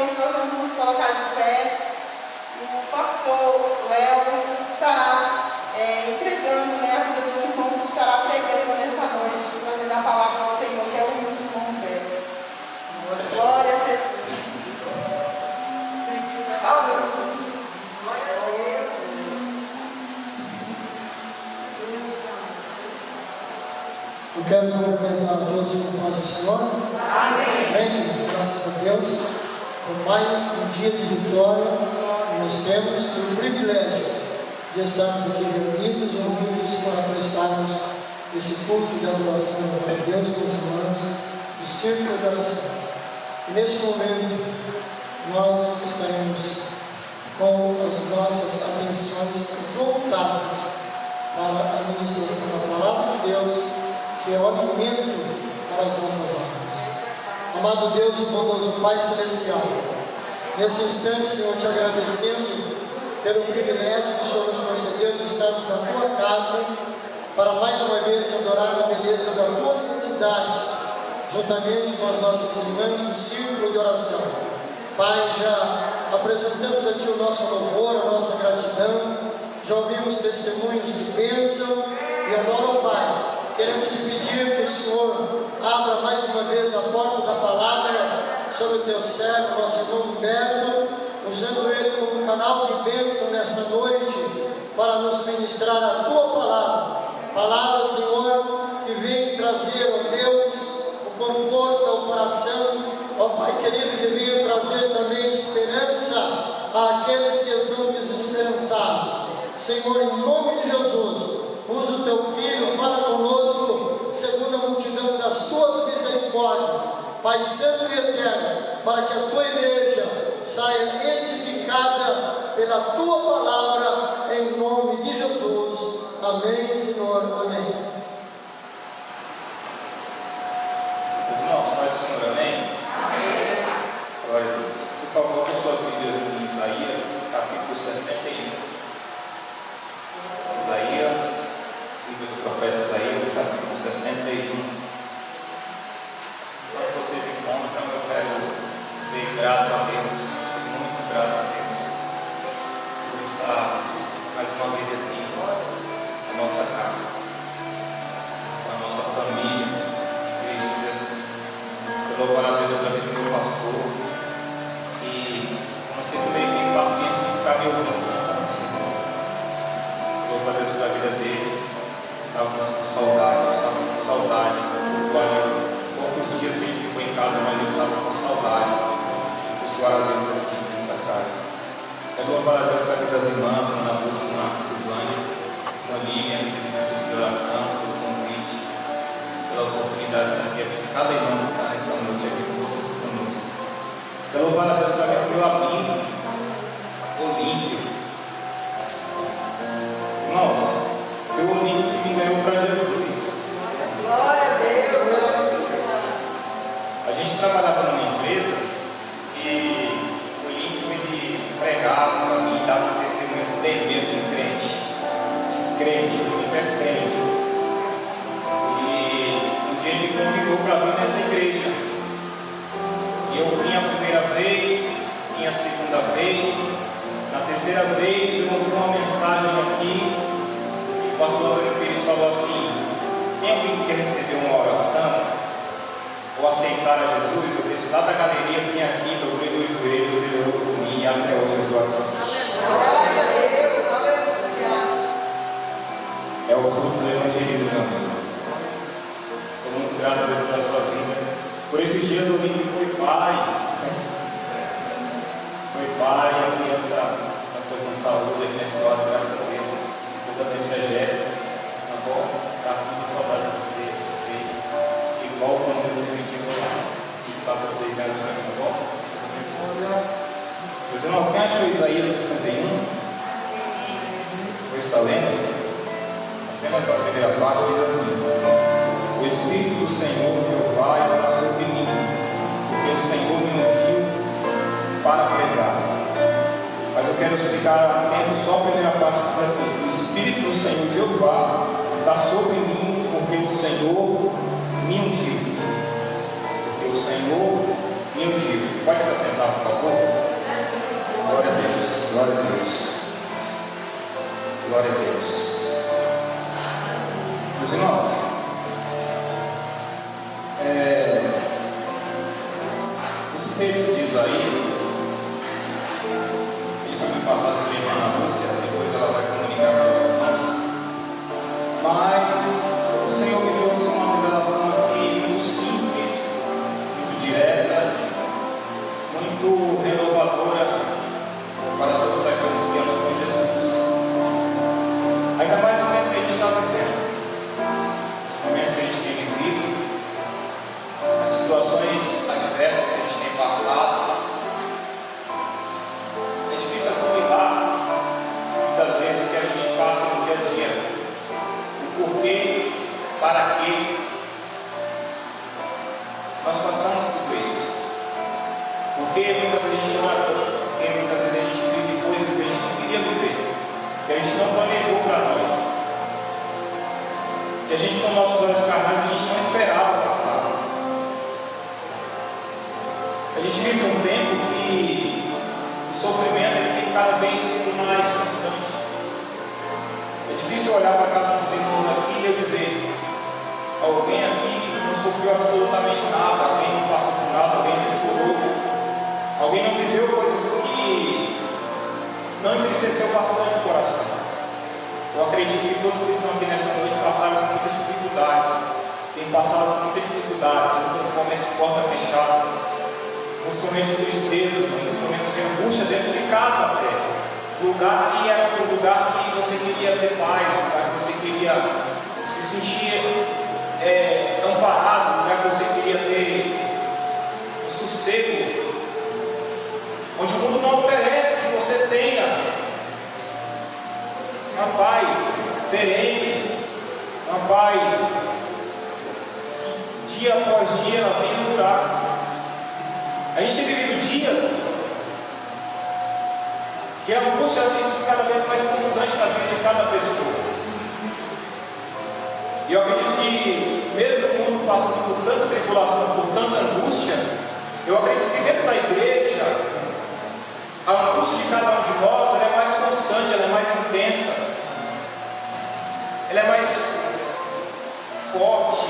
momento nós vamos nos colocar de pé. O pastor Léo estará entregando, né, a vida do irmão que estará pregando nessa noite, trazendo a palavra do Senhor, que é o único irmão dele. Glória a Jesus. Eu quero cumprimentar a todos com paz do Senhor. Amém. Amém. Graças a Deus por mais um dia de vitória que nós temos e o privilégio de estarmos aqui reunidos para prestarmos esse culto de adoração a Deus com os irmãos do círculo de oração. E neste momento nós estaremos com as nossas atenções voltadas para a ministração da palavra de Deus, que é o alimento para as nossas almas. Amado Deus e bondoso Pai Celestial, nesse instante, Senhor, te agradecendo pelo privilégio que o Senhor nos concedeu de estarmos na Tua casa para mais uma vez adorar a beleza da Tua santidade, juntamente com as nossas irmãs do círculo de oração. Pai, já apresentamos a Ti o nosso louvor, a nossa gratidão, já ouvimos testemunhos de bênção e agora, Pai, queremos te pedir que o Senhor abra mais uma vez a porta da palavra sobre o teu servo, nosso irmão Humberto, usando ele como canal de bênção nesta noite para nos ministrar a tua palavra. Palavra, Senhor, que vem trazer, ó Deus, o conforto ao coração, ó Pai querido, que venha trazer também esperança àqueles que estão desesperançados. Senhor, em nome de Jesus, usa o teu filho, fala conosco, segundo a multidão das tuas misericórdias, Pai Santo e Eterno, para que a tua igreja saia edificada pela tua palavra, em nome de Jesus. Amém, Senhor. Amém. Os irmãos, Pai do Senhor, amém? Amém. Glória a Deus. Por favor, com suas Bíblias em Isaías, capítulo 61. Isaías, livro do profeta Isaías, capítulo 61. Quando vocês encontram, eu quero ser grato a Deus, muito grato a Deus, por estar mais uma vez aqui na nossa casa, com a nossa família, em Cristo Jesus. Eu louvo a Deus pela vida do meu pastor, e como sempre tem paciência de ficar me ouvindo. Louvo a Deus pela vida dele. Estávamos com saudade. Poucos dias que a gente ficou em casa, mas eu estava com saudade. Glória a Deus aqui nesta casa. Eu louvo a Deus pela vida das irmãs, Ana Lúcia, Marcos, Silvânia, Olívia, de oração, pelo convite, pela oportunidade de estar aqui. Cada irmã que está nesta noite aqui conosco. Eu louvo a Deus pela vida do meu amigo, Olímpio. Irmãos, foi o Olímpio que me ganhou para Jesus. Glória a Deus. A gente trabalhava numa empresa e o Olímpio ele pregava para mim, dava um testemunho tremendo de crente, Olímpio é crente. E um dia ele me convidou para vir nessa igreja. E eu vim a primeira vez, vim a segunda vez, na terceira vez eu ouvi uma mensagem aqui. O pastor Pires falou assim: tem alguém que quer receber uma oração ou aceitar a Jesus? Eu disse lá da galeria, vim aqui, dobrei os joelhos, ele orou por mim e até hoje eu estou aqui. Glória a Deus. Aleluia. É o fruto do evangelismo, meu amigo. Sou muito grato a Deus pela sua vida. Por esses dias eu vim que foi pai. Foi pai, a criança nasceu com saúde aqui na história, graças a Deus. Deus abençoe a Jéssica, tá bom? Está com muita saudade de vocês. Igual quando eu permiti para vocês eram para mim, tá bom? Meus irmãos, quem achou Isaías 61? Você está lendo? Apenas a primeira parte diz assim: o Espírito do Senhor, Jeová, está sobre mim, porque o Senhor me ungiu para pregar. Mas eu quero ficar atento só a primeira parte que diz assim: o Espírito do Senhor Jeová está sobre mim, porque o Senhor me ungiu. Porque o Senhor me ungiu. Pode se assentar, por favor? Esse texto de Isaías, ele foi me passado pela irmã Lúcia, depois ela vai comunicar para os irmãos. Mas o Senhor me trouxe uma revelação aqui muito simples, muito direta, muito renovadora para todos aqueles que amam com Jesus. Ainda mais no momento que a gente está vivendo, no momento que a gente tem vivido, as situações adversas que a gente tem passado, é difícil assimilar muitas vezes o que a gente passa no dia a dia, o porquê, para quê nós passamos tudo isso, porque muitas vezes a gente ora tanto, porque muitas vezes a gente vive coisas que a gente não queria viver, que a gente não planejou para nós, que a gente com nossos olhos carnais a gente não esperava passar. A gente vive um tempo que o sofrimento ele tem cada vez sido mais constante. É difícil olhar para cada um dos irmãos aqui e eu dizer: alguém aqui não sofreu absolutamente nada, alguém não passou por nada, alguém não chorou, alguém não viveu coisas que não entristeceu bastante o coração. Eu acredito que todos que estão aqui nessa noite passaram por muitas dificuldades, têm passado por muitas dificuldades, muitos momentos de porta fechada, muitos momentos de tristeza, muitos momentos de angústia dentro de casa até. Lugar que era o lugar que você queria ter paz, lugar que você queria se sentir amparado, lugar que você queria ter um sossego, onde o mundo não oferece que você tenha uma paz perene, uma paz que dia após dia ela vem durar. A gente tem vivido dias que a angústia tem sido cada vez mais constante na vida de cada pessoa. E eu acredito que, mesmo o mundo passando por tanta tribulação, por tanta angústia, eu acredito que dentro da igreja, a angústia de cada um de nós ela é mais constante, ela é mais intensa, ela é mais forte.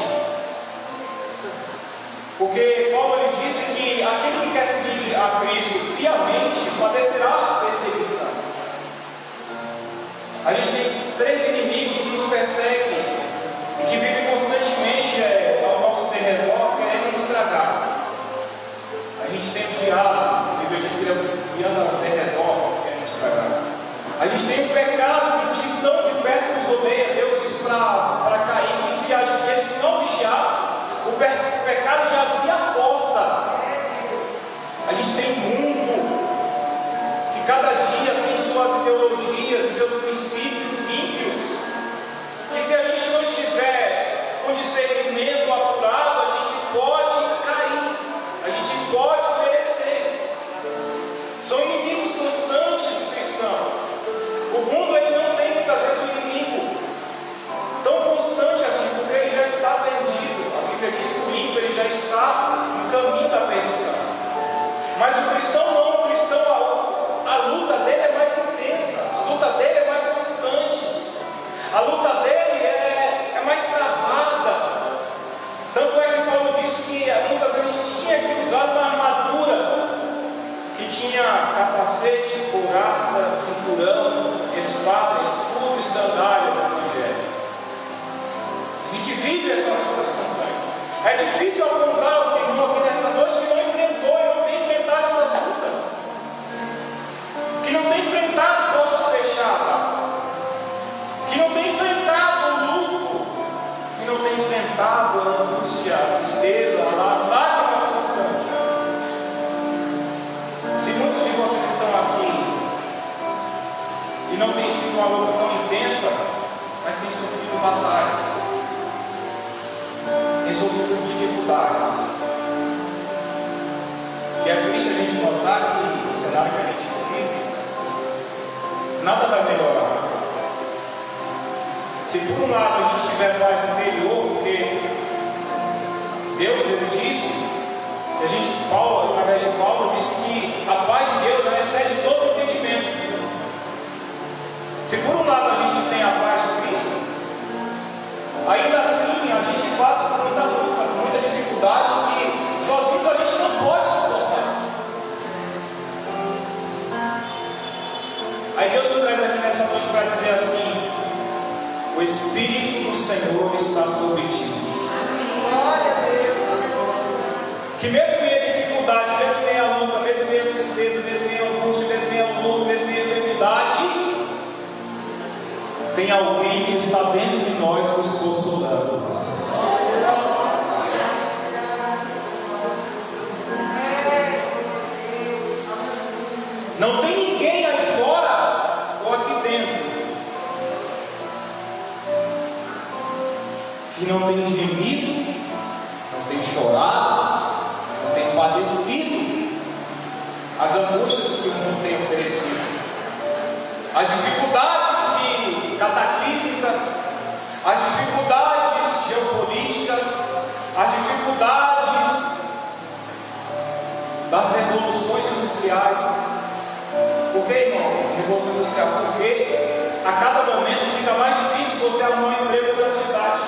Porque Paulo ele disse que aquele que quer seguir a Cristo piamente padecerá perseguição. A gente tem 3 inimigos que nos perseguem e que vivem constantemente ao nosso derredor querendo nos tragar. A gente tem o diabo, a Bíblia diz que ele anda ao derredor querendo nos tragar. A gente tem o pecado que de tão de perto nos rodeia. Deus disse para Caim que se não vigiasse, o pecado jazia à porta. A gente tem um mundo que cada dia tem suas ideologias e seus princípios ímpios, que se a gente não estiver com discernimento apurado, a gente pode cair, a gente pode perecer. São inimigos constantes do cristão. O mundo ele não tem muitas vezes um inimigo tão constante assim, porque ele já está perdido. A Bíblia diz que o ímpio ele já está no caminho da perdição. Mas o cristão não, o cristão a luta dele é mais intensa, a luta dele é mais constante, a luta dele é mais travada. Tanto é que Paulo disse que muitas vezes a gente tinha que usar uma armadura que tinha capacete, couraça, cinturão, espada, escudo e sandália do Evangelho. A gente vive essas lutas constantes. É difícil apontar o irmão aqui nessa noite que não enfrentou e não tem enfrentado essas lutas, que não tem enfrentado portas fechadas, que não tem enfrentado o luto, que não tem enfrentado a angústia, a tristeza, as lágrimas constantes. Se muitos de vocês estão aqui e não tem sido uma luta tão intensa, mas tem sofrido batalhas, tem sofrido dificuldades, e é triste a gente notar que o cenário que a gente vive, nada vai melhorar. Se por um lado a gente tiver paz interior, porque Deus ele disse, e a gente, Paulo, através de Paulo, disse que a paz de Deus ela excede todo o entendimento. Se por um lado a gente tem a paz de Cristo, ainda assim a gente passa por muita luta, por muita dificuldade. que mesmo em meio à dificuldade, mesmo em meio à luta, mesmo em meio à tristeza, mesmo em meio à angústia, mesmo em meio ao luto, mesmo em meio à enfermidade, tem alguém que está dentro de nós nos consolando. Não tem ninguém aí fora ou aqui dentro que não tem gemido, não tem chorado, não tem padecido as angústias que o mundo tem oferecido, as dificuldades cataclísmicas, as dificuldades geopolíticas, as dificuldades das revoluções industriais. Por que, irmão? Revolução industrial? Porque a cada momento fica mais difícil você arrumar um emprego na cidade.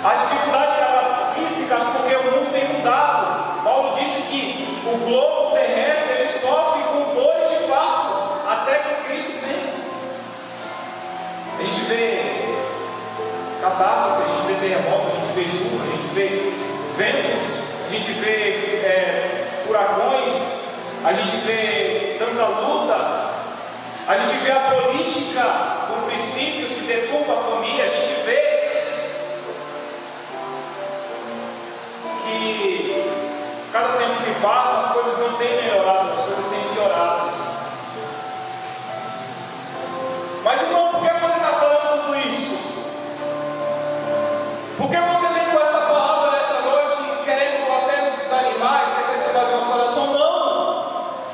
As dificuldades cataclísmicas, porque o mundo tem mudado. Paulo disse que o globo terrestre ele sofre com dores de parto até que Cristo venha. A gente vê catástrofe, a gente vê terremoto, a gente vê chuva, a gente vê ventos, a gente vê furacões, a gente vê tanta luta, a gente vê a política com princípios que deturpa a família, a gente vê que cada tempo que passa as coisas não têm melhorado, as coisas têm piorado. Mas irmão, por que você está falando tudo isso? Por que você vem com essa palavra nessa noite, querendo até nos desanimar e precisar do nosso coração? Não!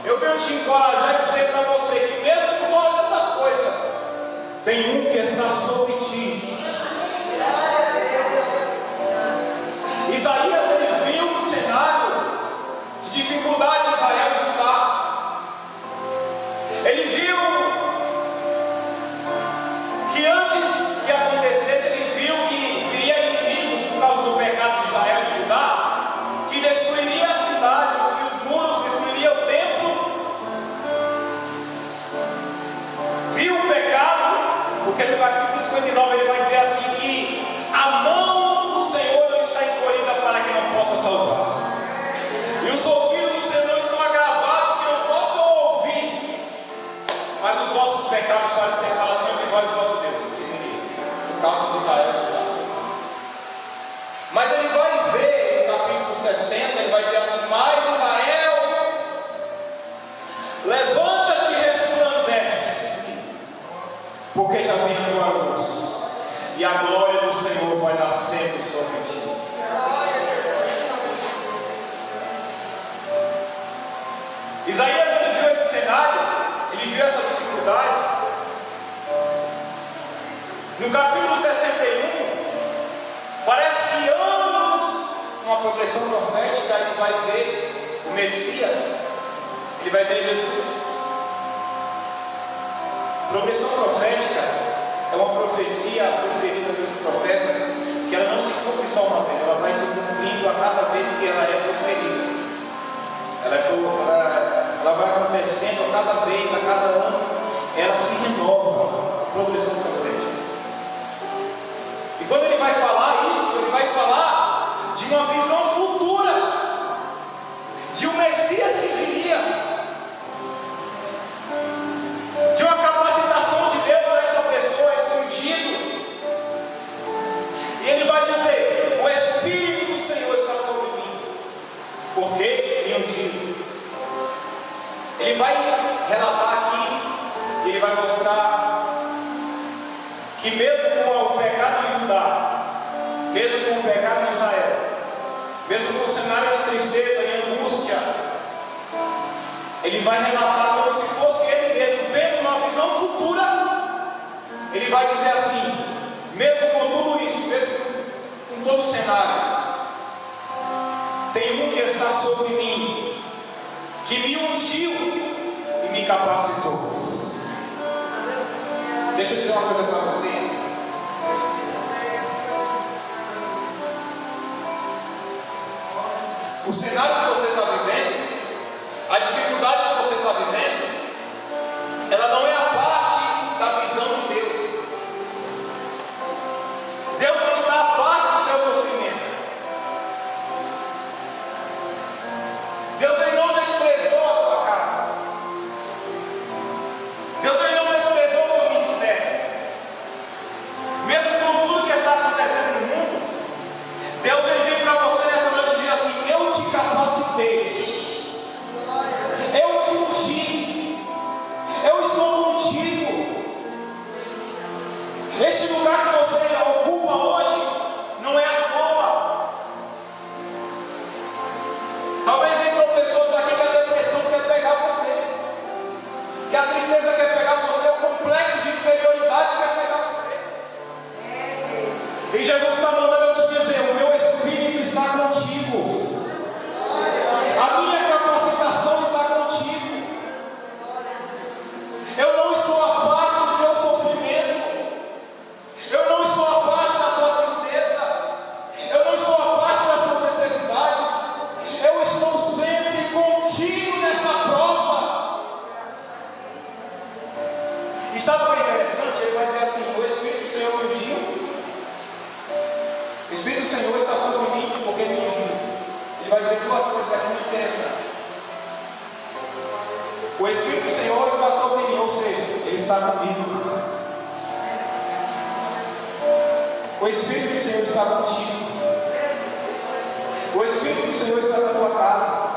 Eu venho te encorajar e dizer para você que mesmo com todas essas coisas, tem um que está sobre ti. Isaías ele viu um cenário de dificuldade em Israel e Judá. Ele viu que antes que acontecesse, ele viu que viria inimigos por causa do pecado de Israel e Judá, que destruiria a cidade, os muros, destruiria o templo. Viu o pecado, porque no capítulo 59 ele vai dizer assim que a mão do Senhor não está encolhida para que não possa salvar, e os ouvidos do Senhor não estão agravados que não possam ouvir, mas os vossos pecados fazem separação entre vós e vosso Deus, diz aqui, por causa de Israel e Judá. Mas ele vai ver no capítulo 60, ele vai dizer assim: mas Israel, levanta-te e resplandece, porque já vem a tua luz, e a glória do Senhor vai nascendo sobre ti. Isaías ele viu esse cenário, ele viu essa dificuldade. No capítulo 61, parece que anos, uma progressão profética, ele vai ver o Messias, ele vai ver Jesus. Progressão profética é uma profecia preferida pelos profetas, que ela não se cumpre só uma vez, ela vai se cumprindo a cada vez que ela é proferida. Ela vai acontecendo a cada vez, a cada ano, ela se renova. Progressão profética. E quando ele vai falar isso, ele vai falar de uma visão futura, de um Messias que viria, de uma capacitação de Deus a essa pessoa, a esse ungido. E ele vai dizer: o Espírito do Senhor está sobre mim, porque me ungiu. Ele vai relatar aqui, ele vai mostrar que mesmo com o pecado de Judá, mesmo com o pecado de Israel, mesmo com o cenário da tristeza e angústia, ele vai relatar como se fosse ele mesmo, vendo uma visão futura. Ele vai dizer assim: mesmo com tudo isso, mesmo com todo o cenário, tem um que está sobre mim, que me ungiu e me capacitou. Deixa eu dizer uma coisa para você. O cenário que você está vivendo, a dificuldade que você está vivendo, ela não é a parte da visão de Deus. Deus não está a parte do seu sofrimento. do Senhor está sobre mim, porque me ungiu. Ele vai dizer duas coisas aqui muito interessantes. O Espírito do Senhor está sobre mim, ou seja, Ele está comigo. O Espírito do Senhor está contigo. O Espírito do Senhor está na tua casa.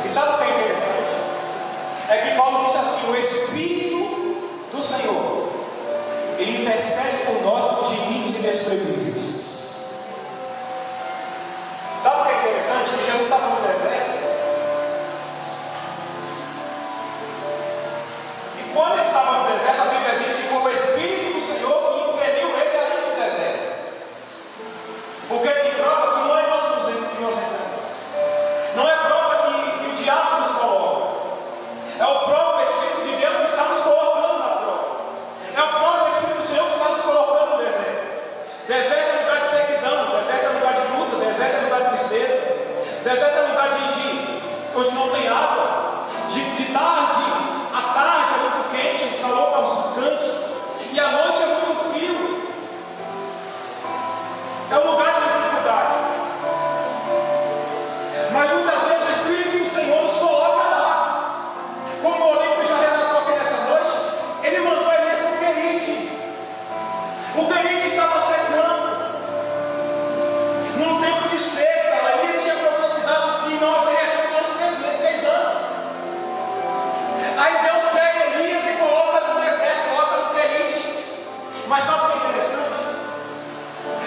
E sabe o que é interessante? É que Paulo disse assim: o Espírito do Senhor, Ele intercede por nós, gemidos inexprimíveis. Sabe o que é interessante? Que Jesus estava no deserto. E quando ele estava no deserto, a Bíblia diz que foi o Espírito do Senhor que impeliu ele a ir no deserto. Porque ele prova que não é nós que nós entramos. Não é prova que o diabo nos coloca. É o próprio Espírito de Deus que está nos colocando na prova. É o próprio Espírito do Senhor que está nos colocando no deserto. Deserto é lugar de sequidão, deserto é lugar de luta, deserto é lugar de tristeza, deserto é lugar onde não tem água, de tarde, a tarde é muito quente, o calor está nos cantos, e a noite é muito frio. É um lugar de dificuldade. Mas muitas vezes o Espírito do Senhor nos coloca lá. Como o Olímpio já relatou aqui nessa noite, ele mandou Elias para o Querite. O Querite estava secando. Num tempo de seca, Elias tinha profetizado que não haveria chuva nos 3 anos. Aí Deus pega Elias e coloca no deserto, coloca no Querite. Mas sabe o que é interessante?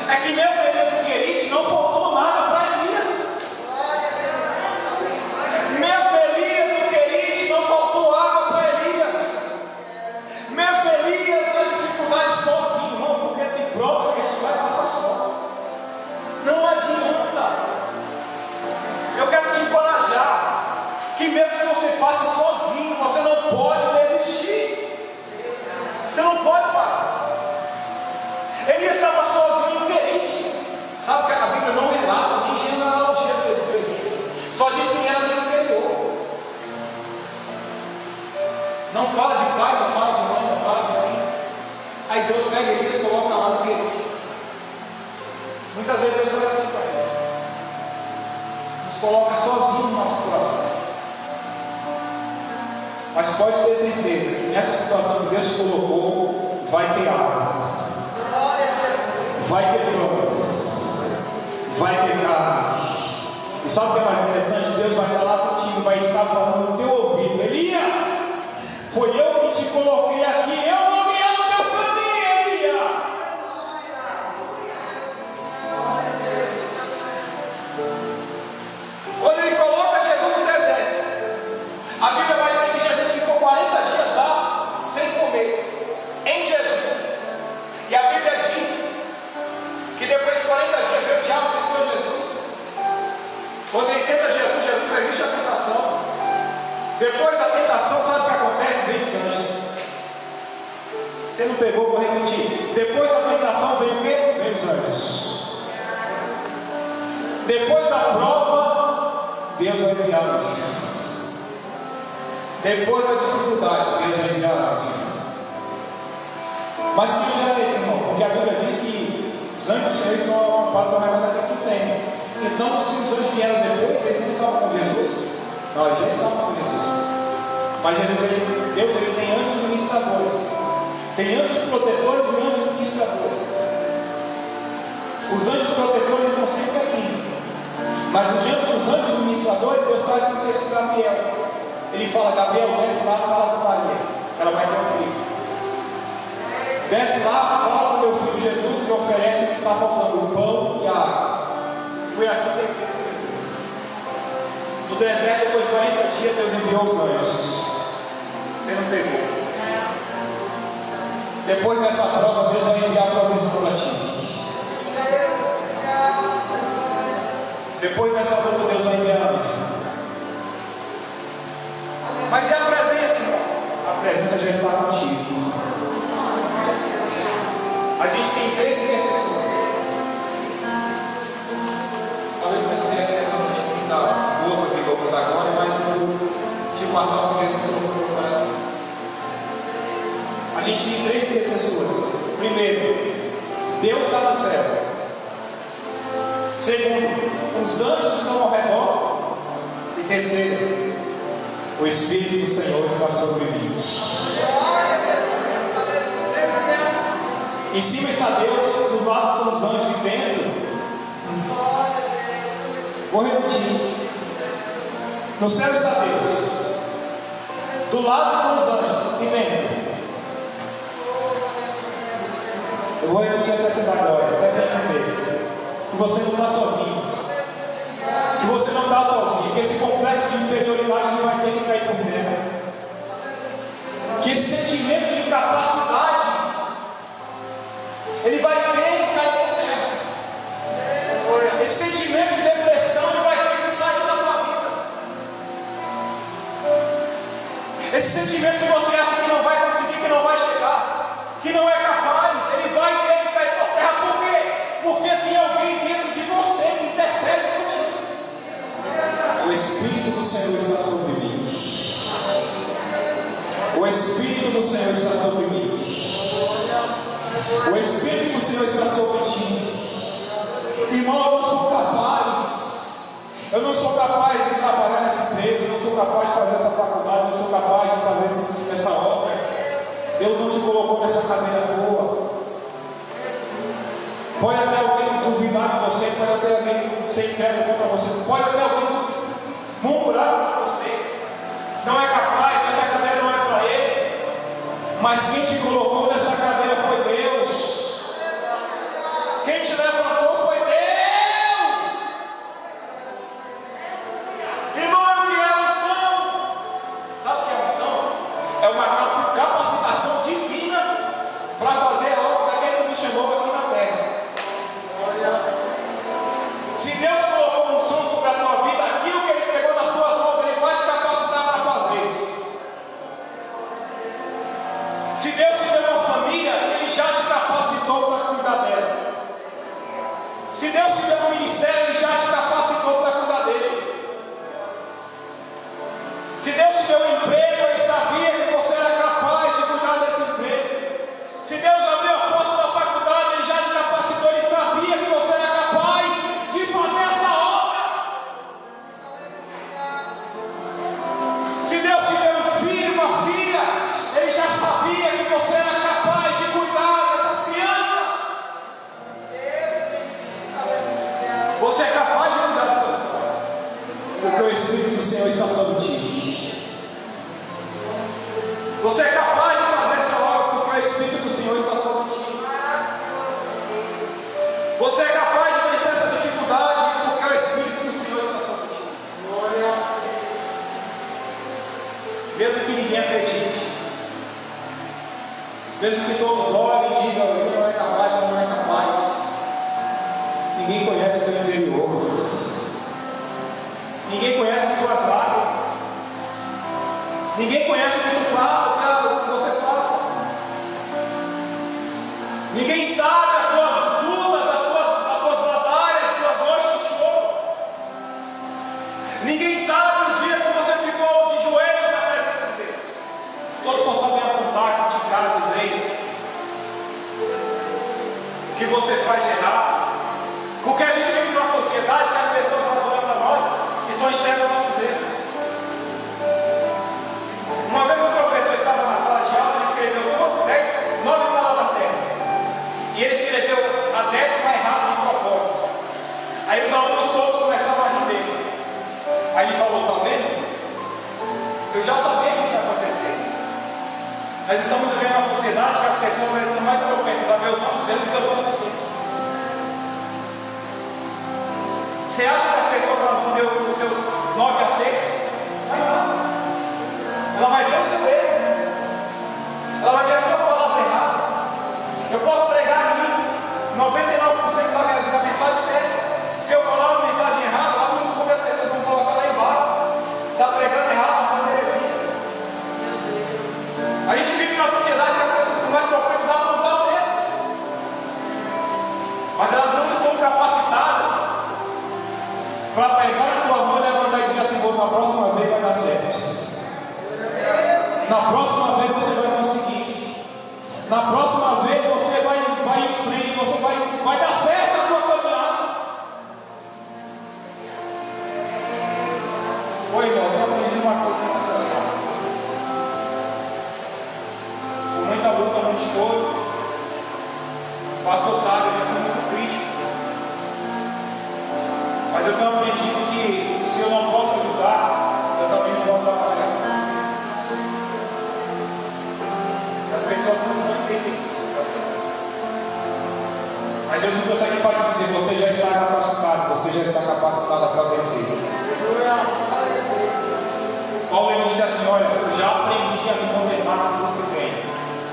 É que mesmo Elias no Querite não faltou nada para Elias. Mesmo Elias no Querite não faltou água para Elias. Mesmo Elias na dificuldade sozinho, não, porque tem prova que a gente vai passar só. Não adianta. Eu quero te encorajar que mesmo que você passe sozinho, você não pode desistir. Você não pode parar. Elias estava sozinho no Querite. Sabe que a Bíblia não relata nem genealogia do Elias. Só diz que era do interior. Não fala de pai, não fala de mãe, não fala de filho. Aí Deus pega Elias e coloca lá no Querite. Muitas vezes Deus faz assim para ele. Nos coloca sozinho numa situação. Mas pode ter certeza que nessa situação que Deus colocou, vai ter água. Vai ter prova, vai ter carne. E sabe o que é mais interessante? Deus vai estar lá contigo, vai estar falando no teu ouvido: Elias, foi eu que te coloquei aqui, eu não me amo teu caminho, Elias. Quando ele coloca Jesus no deserto, a Bíblia vai dizer que Jesus ficou 40 dias lá sem comer, em jejum. E a Bíblia diz que depois de 40 dias veio o diabo tentou Jesus. Quando ele tenta Jesus, Jesus resiste à tentação. Depois da tentação, sabe o que acontece? Vem os anjos. Você não pegou, vou repetir. Depois da tentação vem o quê? Vem os anjos. Depois da prova, Deus vai enviar anjos. Depois da dificuldade, Deus vai enviar anjos. Mas que já é esse, irmão? Porque a Bíblia diz que os anjos do Senhor estão ocupados na verdade que tem. Então, se os anjos vieram depois, eles não estavam com Jesus? Não, eles já estavam com Jesus. Mas Jesus, Deus tem anjos ministradores. Tem anjos protetores e anjos ministradores. Os anjos protetores estão sempre aqui. Mas os anjos ministradores, Deus faz com o texto de Gabriel. Ele fala: Gabriel, desce lá e fala com Maria. Ela vai ter um filho. Desce lá, fala com meu filho Jesus e oferece que está faltando o pão e a água. Foi assim que ele fez com Jesus. No deserto, depois de 40 dias, Deus enviou os anjos. Você não pegou. Depois dessa prova, Deus vai enviar a provisão para ti. Depois dessa luta, Deus vai enviar anjos. Mas e a presença, irmão? A presença já está contigo. A gente tem 3 exceções. Talvez você não tenha a questão de muita força que eu vou dar agora, mas eu tive passar por isso no meu coração. A gente tem 3 exceções. Primeiro, Deus está no céu. Segundo, os anjos estão ao redor. E terceiro, o Espírito do Senhor está sobre mim. Em cima está Deus, do lado estão os anjos de dentro. Vou repetir. No céu está Deus, do lado estão os anjos e dentro. Eu vou repetir até você dar glória, até você entender que você não está sozinho, que você não está sozinho, que esse complexo de inferioridade não vai ter que cair por terra, que esse sentimento de incapacidade ele vai ter que cair por terra, esse sentimento de depressão ele vai ter que sair da tua vida, esse sentimento que você acha que não vai conseguir, que não vai chegar, que não é capaz, ele vai ter que cair por terra. Por quê? Porque tem alguém dentro de você que intercede contigo. O Espírito do Senhor está sobre mim. O Espírito do Senhor está sobre mim. O Espírito do Senhor está sobre ti. Irmão, eu não sou capaz. Eu não sou capaz de trabalhar nessa empresa. Eu não sou capaz de fazer essa faculdade. Eu não sou capaz de fazer essa obra. Deus não te colocou nessa cadeira boa. Pode até alguém duvidar de você, pode até alguém ser incrédulo contra você, pode até alguém murmurar contra você. Não é capaz, essa cadeira não é para ele. Mas quem te colocou nessa cadeira foi Deus. Quem te levantou foi Deus. Irmão, o que é unção? Sabe o que é unção? É uma capacitação divina para fazer a obra daquele que me chamou aqui na terra. Se Deus colocou um som sobre a tua vida, aquilo que Ele pegou nas tuas mãos, Ele vai te capacitar para fazer. Se Deus te deu uma família, Ele já te capacitou para cuidar dela. Se Deus te deu um ministério, Ele já te capacitou para cuidar dele. Se Deus te deu um emprego, Ele sabia que você era capaz de cuidar desse emprego. Se Deus abriu a porta da faculdade, Ele já te capacitou, Ele sabia que você era capaz de fazer essa obra. Se Deus te deu um filho, uma filha, Ele já sabia que você era capaz de cuidar dessas crianças. Você é capaz de cuidar dessas coisas, porque o Espírito do Senhor está sobre ti. Você é capaz de fazer essa obra porque o Espírito do Senhor está sobre ti. Você é capaz de vencer essa dificuldade porque o Espírito do Senhor está sobre ti. Mesmo que ninguém acredite, mesmo que todos olhem e digam, ele não é capaz, ele não é capaz. Ninguém conhece o seu interior. Ninguém conhece as suas lágrimas. Ninguém conhece o que tu passa, o que você passa. Ninguém sabe as tuas lutas, as tuas batalhas, as tuas noites de choro. Ninguém sabe os dias que você ficou de joelhos na presença de Deus. Todos só sabem apontar, criticar, dizer o que você faz de errado. Porque a gente vive numa sociedade que as pessoas olham para nós e só enxergam nossos erros. Uma vez um professor estava na sala de aula, ele escreveu 9 palavras certas. E ele escreveu a 10ª errada de propósito. Aí os alunos todos começaram a rir dele. Aí ele falou, tá vendo? Eu já sabia que isso ia acontecer. Nós estamos vivendo uma sociedade que as pessoas estão mais propensas a ver os nossos erros do que os nossos erros. Você acha que as pessoas vão ver os seus 9 acertos? Vai lá. Ela vai ver o seu erro. Ela vai ver a sua palavra errada. Eu posso pregar aqui 99% da mensagem certa. Se eu falar uma mensagem errada, lá no YouTube as pessoas vão colocar lá embaixo. Está pregando errado, está falando heresia. A gente vive numa sociedade que as pessoas estão mais propensas a apontar o dedo. Mas elas não estão capacitadas para pegar a tua mão e levantar e dizer assim, na próxima vez vai dar certo. Na próxima vez você vai conseguir. Na próxima vez você vai em frente, você vai dar certo a tua caminhada. Mas eu tenho aprendido que se eu não posso ajudar, eu também não vou atrapalhar. As pessoas não vão entender isso. Mas Deus me trouxe aqui para te dizer: você já está capacitado, você já está capacitada para vencer. Paulo ele disse assim: olha, eu já aprendi a me condenar com tudo que vem,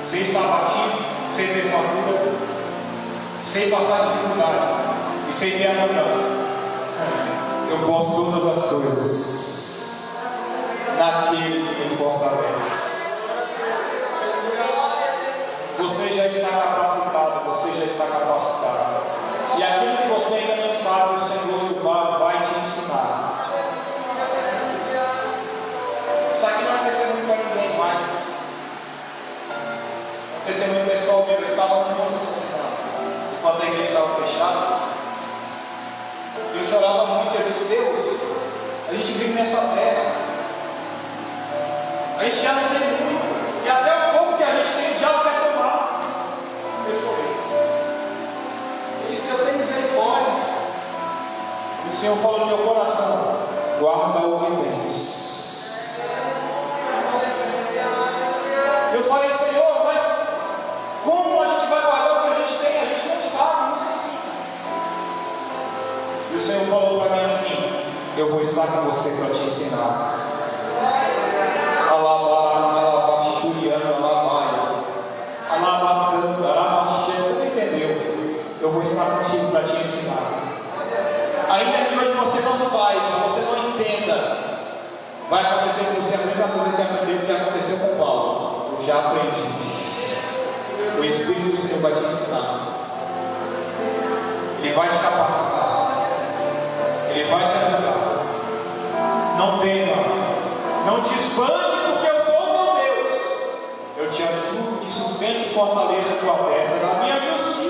sem estar batido, sem ter fartura, sem passar dificuldade e sem ter abundância. Eu posso todas as coisas naquele que me fortalece. Você já está capacitado, você já está capacitado. E aquilo que você ainda não sabe, o Senhor Jeová vai te ensinar. Isso aqui não é testemunho para ninguém mais. É um testemunho pessoal meu. Eu estava muito essa semana, enquanto a igreja estava fechada. Eu chorava muito. Eu disse: Deus, a gente vive nessa terra, a gente já não tem muito, e até o pouco que a gente tem já quer tomar. Eu chorei. Eu disse: Deus, tem misericórdia. E o Senhor falou no meu coração: guarda o que tens. Eu falei: Senhor, mas como a gente vai guardar o que a gente tem? A gente não sabe, não se ensina. E o Senhor falou para mim assim: eu vou estar com você para te ensinar. Você não entendeu? Eu vou estar contigo para te ensinar. Ainda que hoje você não saiba, você não entenda, vai acontecer com você a mesma coisa que aprendeu, que aconteceu com Paulo. Eu já aprendi. O Espírito do Senhor vai te ensinar. Ele vai te capacitar. Ele vai te ajudar. Não tema. Não te espante, porque eu sou o teu Deus. Eu te ajudo, te sustento e fortaleço a tua testa da minha justiça.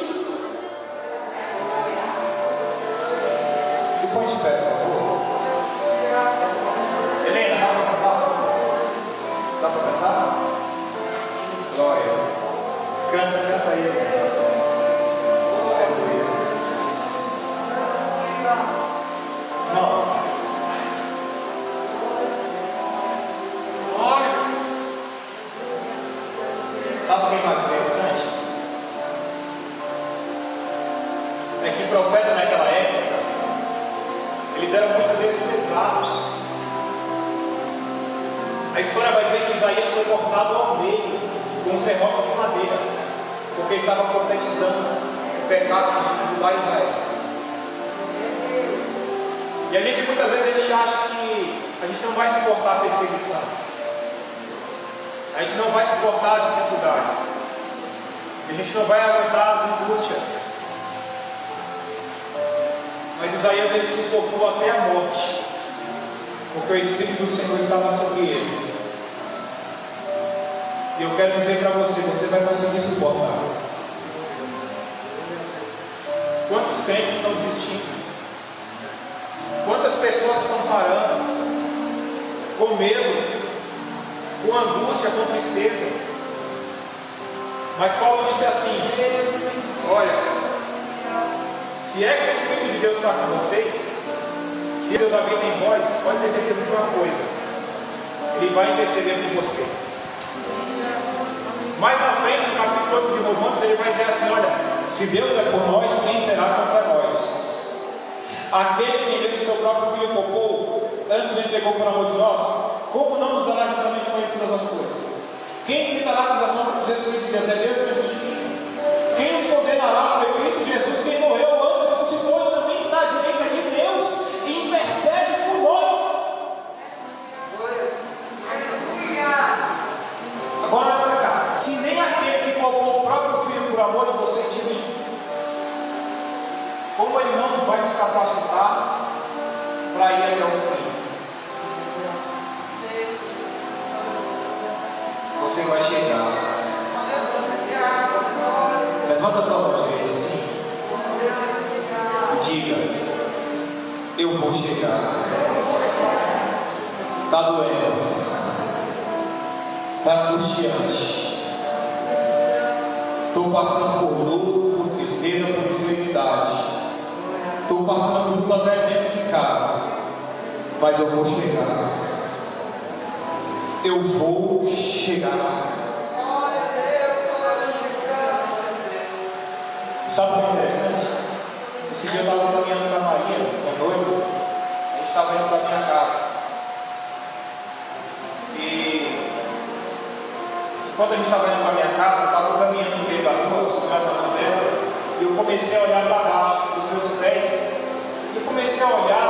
Se põe de pé, por favor. Helena, dá para cantar? Dá para cantar? Glória. Canta aí, Helena. Glória a Deus. Não. Glória. Sabe o que é mais interessante? É que profeta naquela época, eles eram muito desprezados. A história vai dizer que Isaías foi cortado ao meio com um serrote de madeira, porque estava profetizando o pecado de Judá e Israel. E a gente muitas vezes a gente acha que a gente não vai suportar a perseguição, a gente não vai suportar as dificuldades, a gente não vai aguentar as angústias. Mas Isaías ele suportou até a morte, porque o Espírito do Senhor estava sobre ele. E eu quero dizer para você, você vai conseguir suportar. Quantos crentes estão desistindo? Quantas pessoas estão parando? Com medo, com angústia, com tristeza. Mas Paulo disse assim: olha, se é que o Espírito de Deus está com vocês, se Deus habita em vós, pode ter certeza de uma coisa: Ele vai interceder por você. Mais na frente, no capítulo 8 de Romanos, ele vai dizer assim: olha, se Deus é por nós, quem será contra nós? Aquele que em vez do seu próprio filho poupou, antes o entregou por amor de nós, como não nos dará juntamente com ele todas as coisas? Quem gritará a acusação para os Espíritos de Deus? É Deus que justifica. Quem nos condenará foi Cristo Jesus, quem morreu antes, ressuscitou e também está à direita de Deus e intercede por nós. Agora olha para cá: se nem aquele que poupou o próprio filho por amor de você e de mim, como ele não vai nos capacitar para ir até o fim? Você vai chegar. Levanta a tua mão direita assim e diga: eu vou chegar. Está doendo, está angustiante, estou passando por dor, por tristeza, por enfermidade, estou passando por luta até dentro de casa. casa, mas eu vou chegar. Eu vou chegar. Sabe o que é interessante? Esse dia eu estava caminhando para Maria, minha noiva, a gente estava indo para minha casa. E enquanto a gente estava indo para minha casa, eu estava caminhando no meio da rua, segurando a mão dela, e eu comecei a olhar para baixo, os meus pés. E eu comecei a olhar,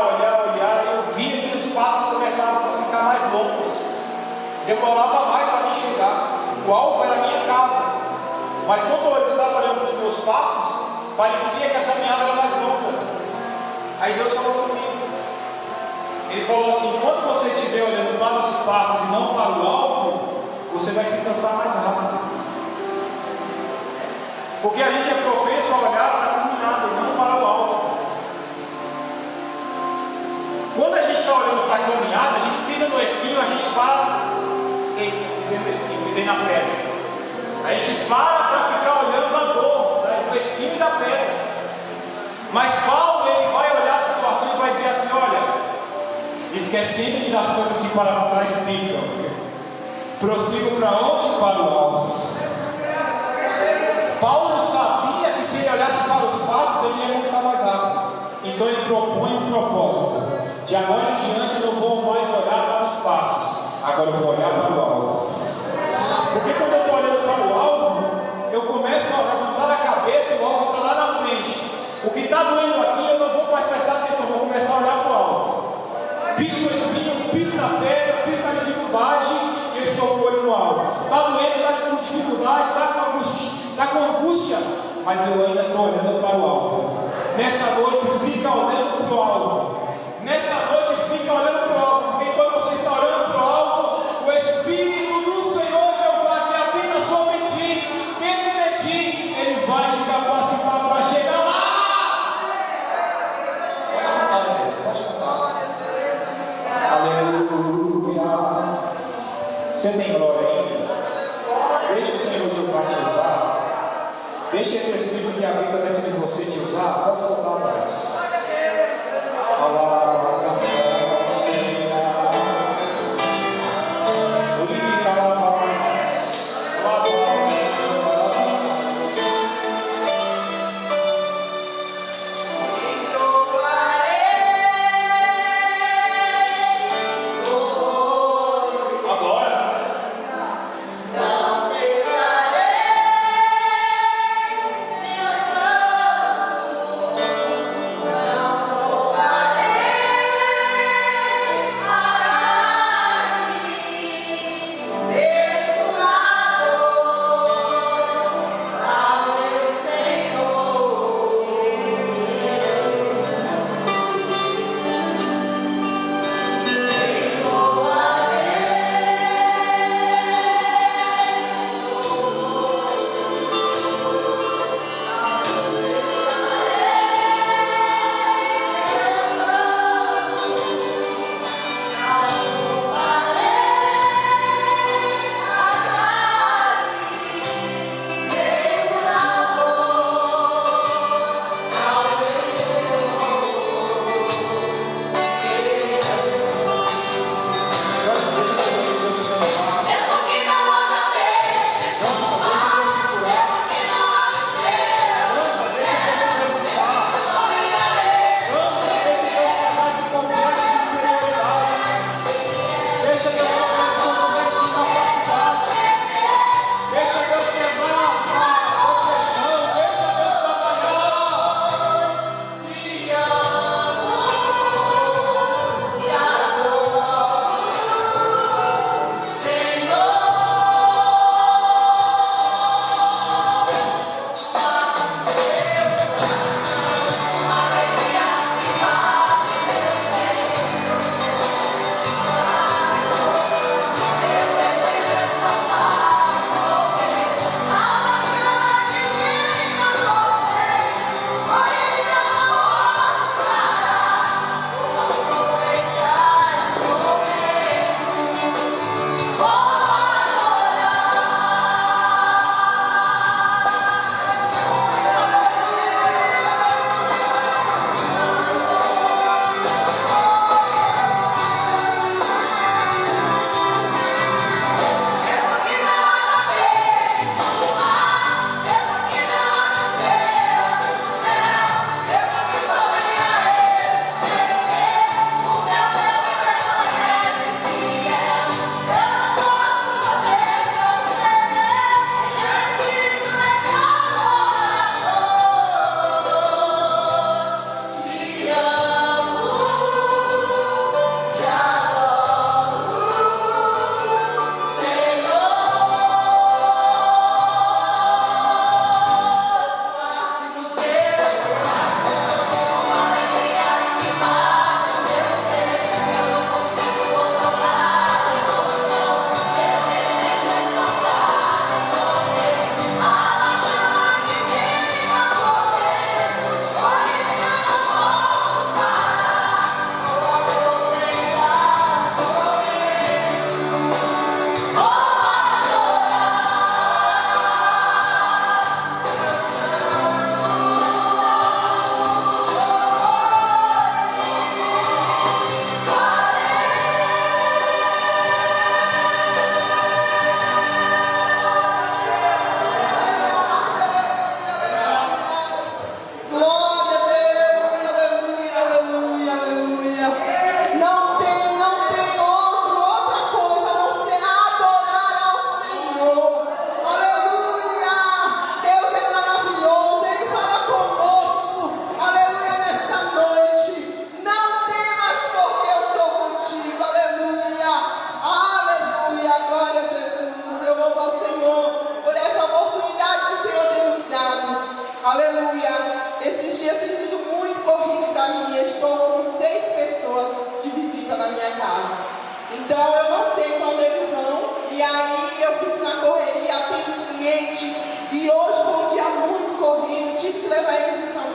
e eu via que os passos começavam a ficar mais longos. Demorava mais para mim chegar. O alvo era a minha casa. Mas quando eu estava olhando para os meus passos, parecia que a caminhada era mais longa. Aí Deus falou comigo. Ele falou assim: quando você estiver olhando para os passos e não para o alvo, você vai se cansar mais rápido. Porque a gente é propenso a olhar para a caminhada e não para o alvo. Quando a gente está olhando para a caminhada, a gente pisa no espinho, a gente para. Ei, pisei no espinho, pisei na pedra. A gente para ficar olhando a dor, né, do espinho e da pedra. Mas Paulo, ele vai olhar a situação e vai dizer assim: olha, esquecendo das coisas que para trás ficam, prossigo para onde? Para o alvo. Paulo sabia que se ele olhasse para os passos, ele ia cansar mais rápido. Então ele propõe um propósito: de agora em diante eu não vou mais olhar para os passos, agora eu vou olhar para o alvo. Porque quando eu estou olhando para o alvo, eu começo a levantar a cabeça e o alvo está lá na frente. O que está doendo aqui, eu não vou mais prestar atenção, eu vou começar a olhar para o alvo. Piso no espinho, piso na pedra, piso na dificuldade, e eu estou com o olho no alvo. Está doendo, está com dificuldade, está com angústia, mas eu ainda estou olhando para o alvo. Nessa noite, fica olhando para o alvo. Nessa noite, fica olhando para o alvo, porque quando você está olhando para o alvo, o Espírito do Senhor Jeová, que habita sobre ti, dentro de ti, ele vai te capacitar para chegar lá. Pode cantar, pode cantar. Aleluia. Você tem glória ainda? Deixa o Senhor Jeová te usar. Deixa esse Espírito que habita dentro de você te usar. Pode soltar mais. Não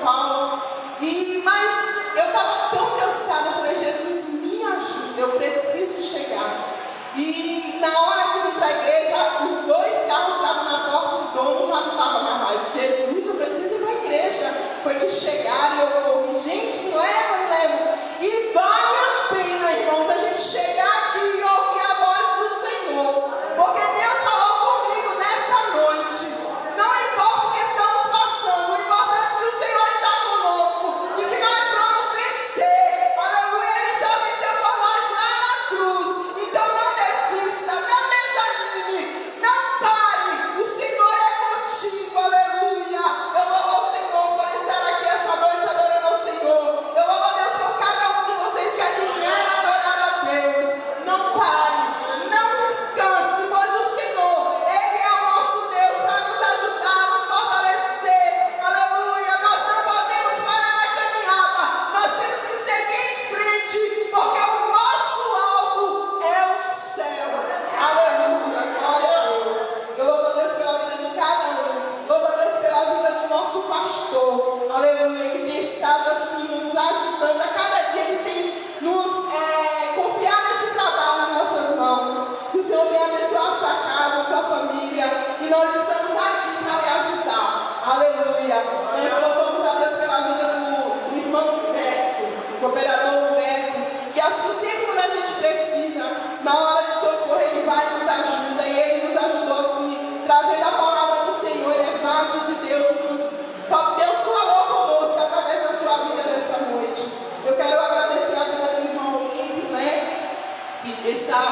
Paulo. Mas eu estava tão cansada, eu falei, Jesus, me ajuda, eu preciso chegar. E na hora de ir para a igreja, os 2 carros estavam na porta, os donos já não estavam na rádio. Jesus, eu preciso ir para a igreja. Foi que chegaram e eu corri, gente, me leva, me leva. E vale a pena, irmãos, a gente chegar aqui e ouvir a voz do Senhor. Porque Deus falou comigo nessa noite. Não importa o que estamos passando, o importante é que o Senhor está conosco e que nós vamos vencer. Aleluia, Ele já venceu por nós lá na cruz. Então não desista, não desanime, não pare. O Senhor é contigo, aleluia. Eu louvo ao Senhor por estar aqui essa noite adorando ao Senhor. Eu louvo a Deus por cada um de vocês que adivinharam adorar a Deus. Não pare, não descanse, pois o Senhor, Ele é o nosso Deus para nos ajudar, nos fortalecer. Aleluia, nós não podemos parar na caminhada, nós temos que seguir em frente, porque o nosso alvo é o céu. Aleluia, glória a Deus. Eu louvo a Deus pela vida de cada um, louvo a Deus pela vida do nosso pastor. Aleluia, que tem estado assim, nos ajudando a cada dia, Ele tem nos confiado este trabalho nas nossas mãos. Que o Senhor venha abençoar a sua casa, a sua família, e nós estamos aqui para lhe ajudar. Aleluia. Nós louvamos a Deus pela vida do irmão Humberto, do cooperador Humberto, que assim sempre quando a gente precisa, na hora de socorro, Ele vai e nos ajuda, e Ele nos ajudou assim, trazendo a palavra do Senhor. Ele é vaso de Deus, Deus falou conosco através da sua vida nessa noite. Eu quero agradecer a vida do irmão Olímpio, né? Que está,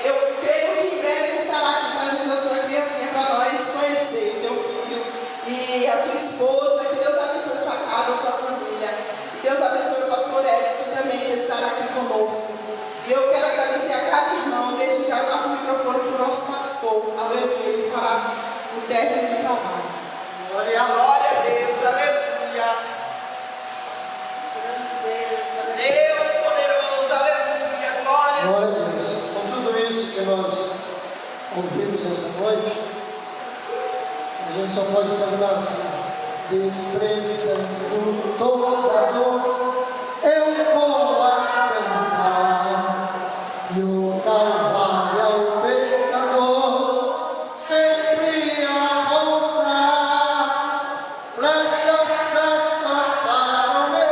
eu creio que em breve ele estará aqui trazendo a sua criancinha para nós conhecer, seu filho e a sua esposa. Que Deus abençoe sua casa, a sua família. Que Deus abençoe o pastor Edson também, que estará aqui conosco. E eu quero agradecer a cada irmão. Desde já eu passo o microfone para o nosso pastor. Aleluia, ele falar o término do trabalho. Glória a Deus, aleluia. Deus poderoso, aleluia, glória a Glória a Deus. Com tudo isso que nós ouvimos esta noite, a gente só pode cantar assim: desprezando toda dor, eu vou a cantar, e o Calvário ao pecador sempre a voltar. Flechas traspassaram-me,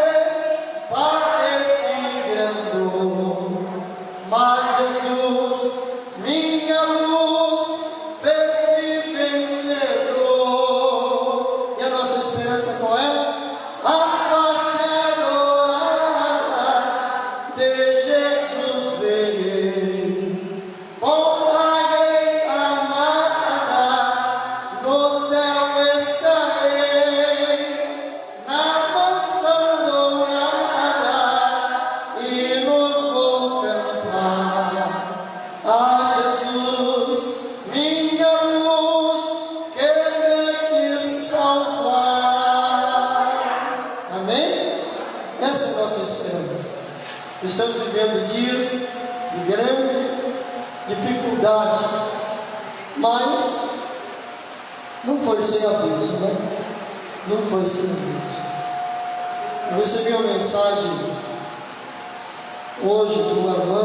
padecendo, mas Jesus, minha luz, fez-me vencedor. E a nossa esperança qual é? A face adorada de Jesus verei, honrarei amada, no céu estarei, na mansão dourada, e nos vou cantar a Jesus, minha luz, que me quis salvar. Amém? Essa é a nossa esperança. Estamos vivendo dias de grande dificuldade, mas não foi sem aviso, né? Não foi sem aviso. Eu recebi uma mensagem hoje de uma irmã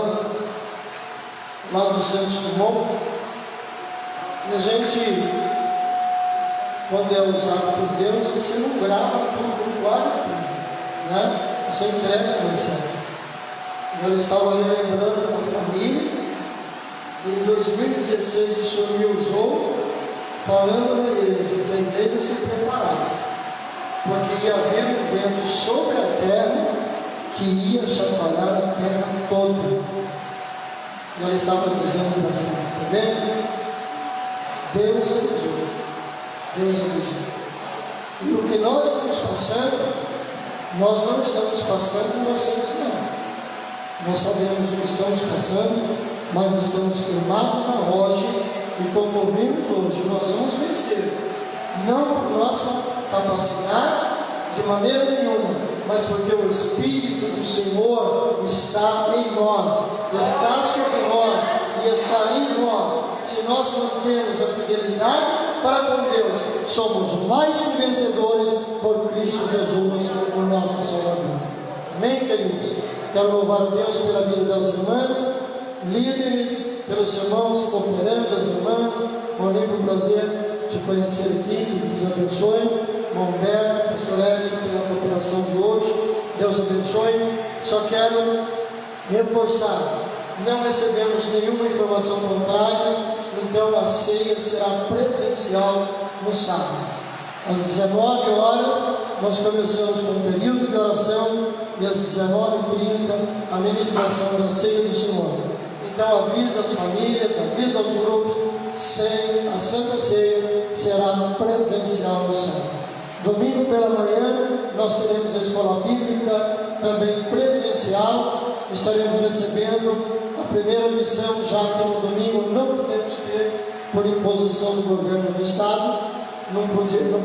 lá do Santos Dumont, e a gente, quando é usado por Deus, você não grava tudo, não guarda tudo, né? Você entrega a mensagem. Eu estava lembrando da família, e em 2016 o Senhor me usou falando da igreja se preparasse, porque ia haver um vento sobre a terra que ia chacoalhar a terra toda. E ela estava dizendo para mim, está vendo? Deus avisou, Deus avisou. E o que nós estamos passando, nós não estamos passando inocentes não. Nós sabemos o que estamos passando, mas estamos firmados na rocha, e como ouvimos hoje, nós vamos vencer. Não por nossa capacidade, de maneira nenhuma, mas porque o Espírito do Senhor está em nós, está sobre nós e está em nós. Se nós nós mantemos a fidelidade para com Deus, somos mais que vencedores por Cristo Jesus, o nosso Salvador. Amém, queridos? Quero louvar a Deus pela vida das irmãs, líderes, pelos irmãos cooperando, as irmãs. Muito prazer te conhecer aqui, que Deus abençoe. Humberto, pastor Edson, pela cooperação de hoje. Deus abençoe. Só quero reforçar: não recebemos nenhuma informação contrária, então a ceia será presencial no sábado. Às 19 horas, nós começamos com um período de oração e às 19h30 a ministração da ceia do Senhor. Então avisa as famílias, avisa os grupos, a Santa Ceia será presencial no sábado. Domingo pela manhã, nós teremos a escola bíblica também presencial. Estaremos recebendo a primeira lição, já que no domingo não podemos ter, por imposição do governo do Estado, não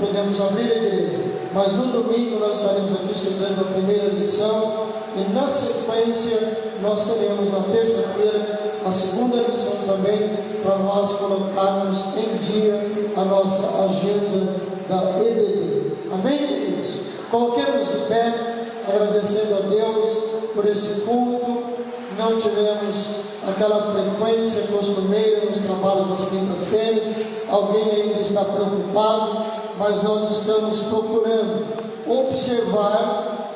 podemos abrir a igreja. Mas no domingo nós estaremos aqui estudando a primeira lição e na sequência nós teremos na terça-feira a segunda lição também, para nós colocarmos em dia a nossa agenda da EBD. Amém, queridos? Coloquemos de pé, agradecendo a Deus por este culto. Não tivemos aquela frequência costumeira nos trabalhos das quintas-feiras. Alguém ainda está preocupado, mas nós estamos procurando observar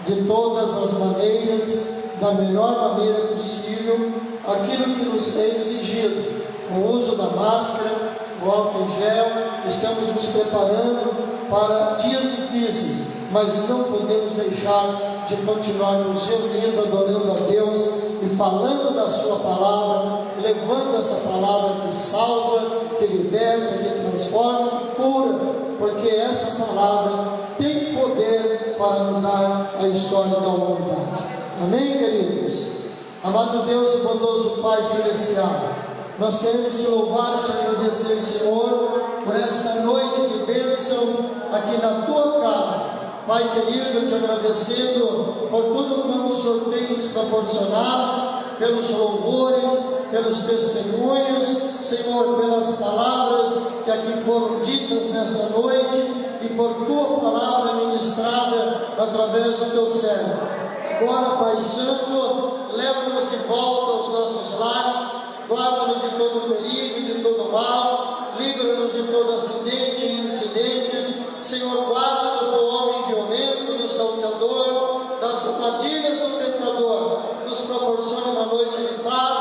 de todas as maneiras, da melhor maneira possível, aquilo que nos é exigido: o uso da máscara, o álcool em gel. Estamos nos preparando para dias difíceis, mas não podemos deixar de continuar nos reunindo, adorando a Deus e falando da sua palavra, levando essa palavra que salva, que liberta, que transforma, que cura, porque essa palavra tem poder para mudar a história da humanidade. Amém, queridos? Amado Deus e bondoso Pai Celestial, nós queremos te louvar e te agradecer, Senhor, por esta noite de bênção aqui na tua casa. Pai querido, te agradecendo por tudo quanto o Senhor tem nos proporcionado, pelos louvores, pelos testemunhos, Senhor, pelas palavras que aqui foram ditas nesta noite e por tua palavra ministrada através do teu servo. Agora, Pai Santo, leva-nos de volta aos nossos lares, guarda-nos de todo perigo e de todo mal, livra-nos de todo acidente e incidentes. Senhor, guarda-nos do homem violento, do salteador, das armadilhas do tentador. Nos proporcione uma noite de paz,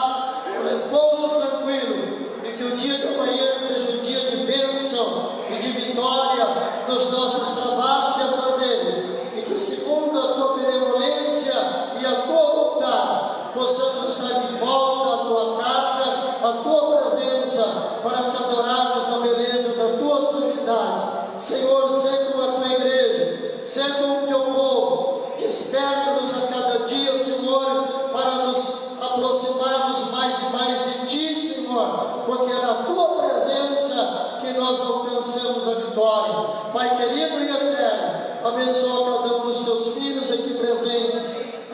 um repouso tranquilo, e que o dia de amanhã seja um dia de bênção e de vitória nos nossos trabalhos e afazeres, e que, segundo a tua benevolência e a tua vontade, possamos estar de volta à tua casa, à tua presença, para te adorarmos na beleza da tua santidade. Senhor, sê com a tua igreja, sê com o teu povo, desperta-nos a cada dia, Senhor, para nos aproximarmos mais e mais de ti, Senhor, porque é na tua presença que nós alcançamos a vitória. Pai querido e eterno, abençoa cada um dos teus filhos aqui presentes,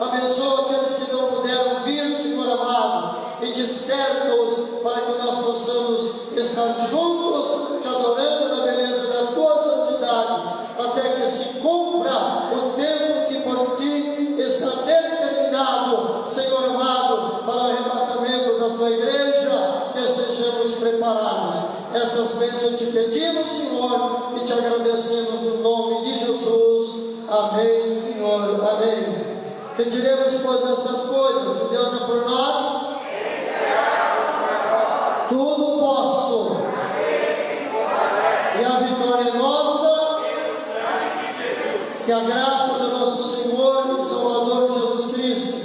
abençoa aqueles que não puderam vir, Senhor amado, e desperta-os para que nós possamos estar juntos, te adorando na beleza da tua santidade, até que se cumpra o tempo que por ti está determinado, Senhor amado, para o arrebatamento da tua igreja, que estejamos preparados. Essas bênçãos te pedimos, Senhor, e te agradecemos no nome de Jesus. Amém, Senhor, amém. Que diremos, pois, essas coisas: se Deus é por nós, tudo posso, e a vitória é nossa. Que a graça do nosso Senhor e Salvador Jesus Cristo,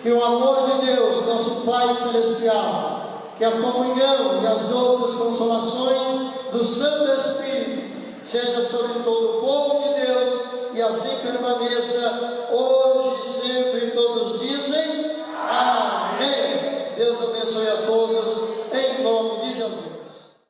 que o amor de Deus, nosso Pai Celestial, que a comunhão e as doces consolações do Santo Espírito seja sobre todo o povo de Deus, e assim permaneça hoje e sempre. Todos dizem amém. Deus abençoe a todos, em nome de Jesus.